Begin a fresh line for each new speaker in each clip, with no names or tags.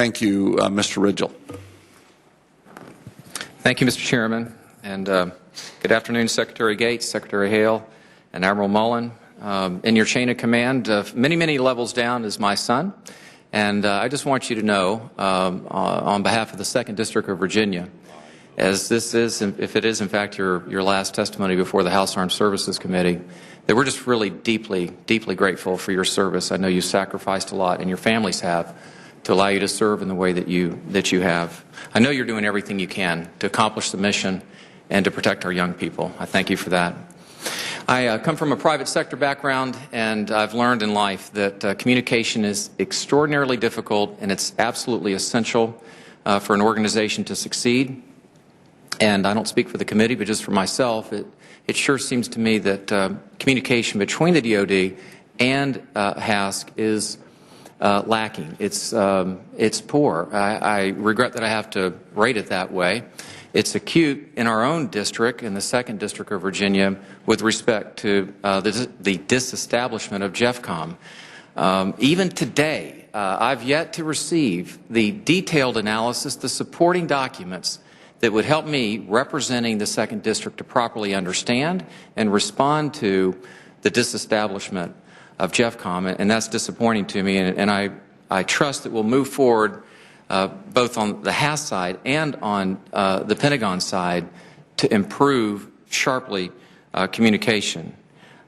Thank you, Mr. Rigell.
Thank you, Mr. Chairman, and good afternoon, Secretary Gates, Secretary Hale, and Admiral Mullen. In your chain of command, many levels down is my son, and I just want you to know, on behalf of the 2nd District of Virginia, as this is, if it is in fact your last testimony before the House Armed Services Committee, that we're just really deeply grateful for your service. I know you sacrificed a lot, and your families have, to allow you to serve in the way that you have. I know you're doing everything you can to accomplish the mission and to protect our young people. I thank you for that. I come from a private sector background, and I've learned in life that communication is extraordinarily difficult, and it's absolutely essential for an organization to succeed. And I don't speak for the committee, but just for myself, it sure seems to me that communication between the DoD and HASC is lacking. It's poor. I regret that I have to rate it that way. It's acute in our own district, in the 2nd District of Virginia, with respect to the disestablishment of JEFCOM. Even today, I've yet to receive the detailed analysis, the supporting documents that would help me, representing the 2nd District, to properly understand and respond to the disestablishment of JEFCOM, and that's disappointing to me, and I trust that we'll move forward both on the HASC side and on the Pentagon side to improve sharply communication.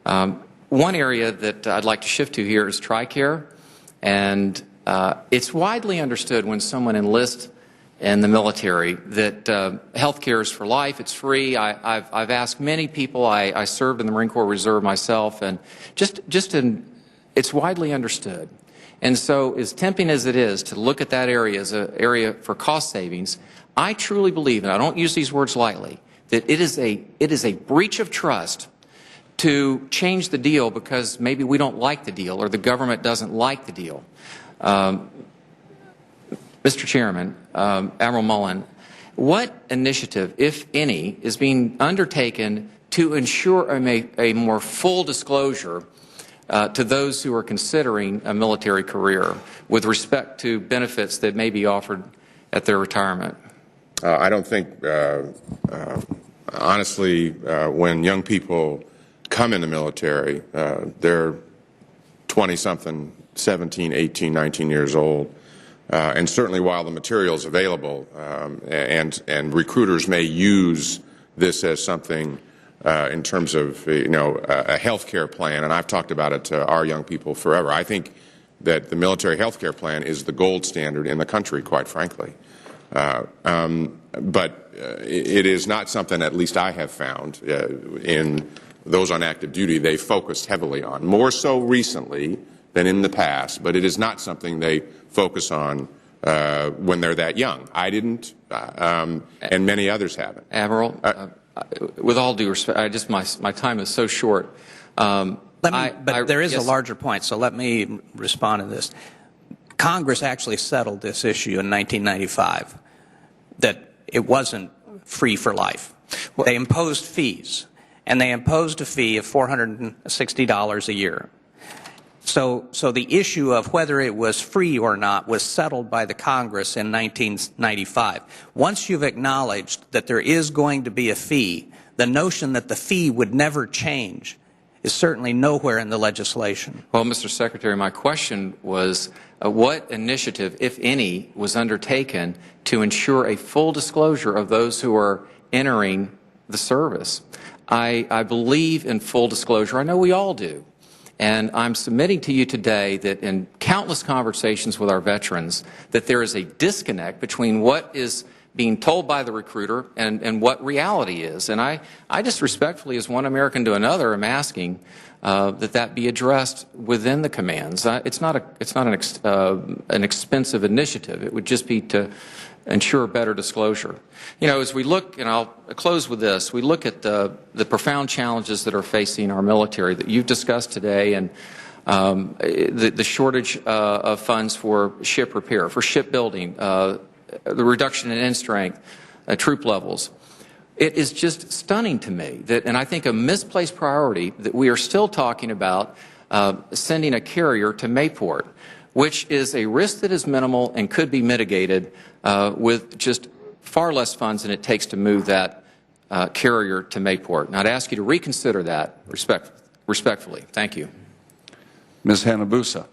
One area that I'd like to shift to here is Tricare, and it's widely understood when someone enlists in the military that health care is for life, it's free. I've asked many people, I served in the Marine Corps Reserve myself, and it's widely understood. And so as tempting as it is to look at that area as an area for cost savings, I truly believe, and I don't use these words lightly, that it is a breach of trust to change the deal because maybe we don't like the deal or the government doesn't like the deal. Mr. Chairman, Admiral Mullen, what initiative, if any, is being undertaken to ensure a more full disclosure to those who are considering a military career with respect to benefits that may be offered at their retirement?
I don't think, honestly, when young people come in the military, they're 20-something, 17, 18, 19 years old. And certainly while the material is available, and recruiters may use this as something in terms of, a health care plan, and I've talked about it to our young people forever. I think that the military health care plan is the gold standard in the country, quite frankly. But it is not something, at least I have found, in those on active duty, they focused heavily on. More so recently than in the past, but it is not something they focus on when they're that young. I didn't, and many others haven't.
Admiral, with all due respect, my time is so short.
But there is a larger point, so let me respond to this. Congress actually settled this issue in 1995, that it wasn't free for life. They imposed fees, and they imposed a fee of $460 a year. So the issue of whether it was free or not was settled by the Congress in 1995. Once you've acknowledged that there is going to be a fee, the notion that the fee would never change is certainly nowhere in the legislation.
Well, Mr. Secretary, my question was what initiative, if any, was undertaken to ensure a full disclosure of those who are entering the service? I believe in full disclosure. I know we all do. And I'm submitting to you today that in countless conversations with our veterans, that there is a disconnect between what is being told by the recruiter and what reality is. And I just respectfully, as one American to another, am asking that be addressed within the commands. It's not an expensive initiative. It would just be to ensure better disclosure. As we look, and I'll close with this, we look at the profound challenges that are facing our military that you've discussed today, and the shortage of funds for ship repair, for shipbuilding, the reduction in end strength, troop levels. It is just stunning to me that, and I think a misplaced priority, that we are still talking about sending a carrier to Mayport, which is a risk that is minimal and could be mitigated with just far less funds than it takes to move that carrier to Mayport. And I'd ask you to reconsider that respectfully. Thank you.
Ms. Hanabusa.